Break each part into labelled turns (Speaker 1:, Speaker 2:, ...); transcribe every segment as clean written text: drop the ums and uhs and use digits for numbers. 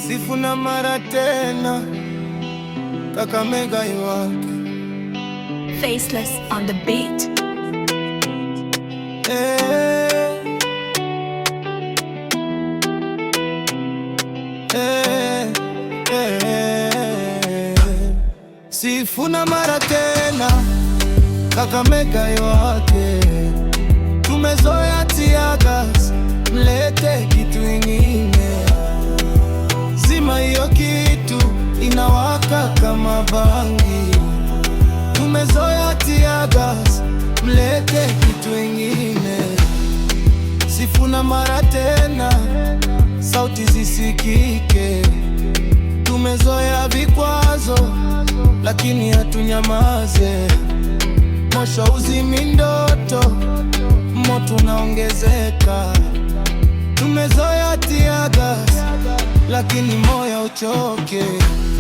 Speaker 1: Sifuna mara tena, Kakamega iwake.
Speaker 2: Faceless on the beat.
Speaker 1: Sifuna mara tena, Kakamega iwake. Tumezoea tear gas, mlete kitu ingine. Zima hiyo kitu, inawaka kama bangi. Tumezoea tear gas, mlete kitu ingine. Sifuna mara tena, sauti zisikike. Tumezoea vikwazo, lakini hatunyamaze. Mosho uzimi ndoto, moto unaongezeka. Tumezoea tear gas, lakini moyo uchoke.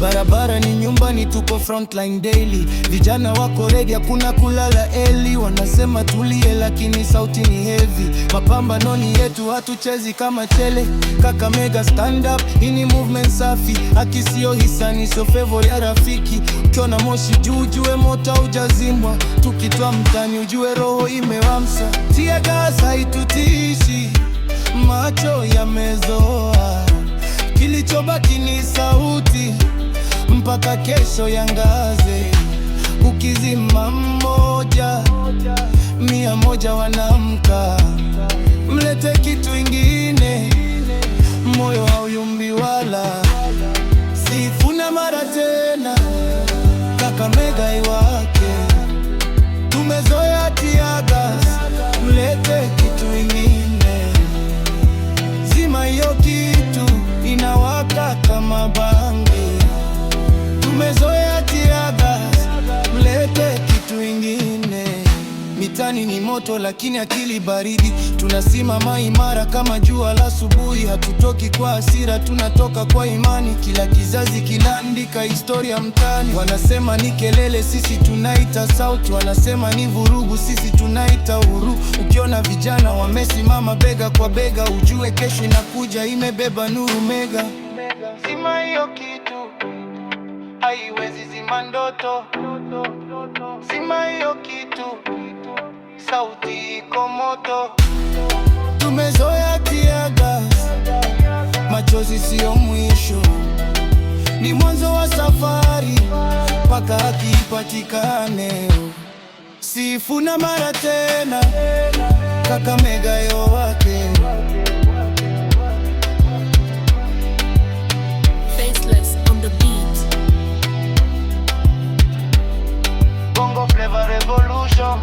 Speaker 1: Barabara ni nyumbani, tuko frontline daily. Vijana wako ready, hakuna kulala early. Wanasema tulie, lakini sauti ni heavy. Mapambanoni yetu hatuchezi kama chele. Kakamega stand up, hii ni movement safi. Haki sio hisani, sio favor ya rafiki. Ukiona moshi juu ujue moto hujazimwa. Tukitoa mtani ujue roho imewamsa. Tear gas haitutishi, macho yamezoa. Kilichobaki ni sauti, mpaka kesho yangaze. Ukizima mmoja, 100 wanamka. Mlete kitu ingine, moyo hauyumbi wala. Sifuna mara tena, Kakamega iwake. Tumezoea tear gas, mlete kitu ingine. Zima hiyo kitu, inawaka kama bangi. Tumezoea tear gas, mlete kitu ingine. Mitani ni moto lakini akili baridi. Tunasimama imara kama jua la asubuhi. Hatutoki kwa hasira, tunatoka kwa imani. Kila kizazi kinaandika historia mtani. Wanasema ni kelele, sisi tunaita sauti. Wanasema ni vurugu, sisi tunaita uhuru. Ukiona vijana wamesimama bega kwa bega, ujue kesho inakuja imebeba nuru mega. Zima hiyo kitu, haiwezi zima ndoto. Zima hiyo kitu, sauti iko moto. Tumezoea tear gas, machozi sio mwisho. Ni mwanzo wa safari, mpaka haki ipatikane. Sifuna mara tena, Kakamega iwake.
Speaker 2: Faceless on the beat.
Speaker 1: Bongo Flava Revolution.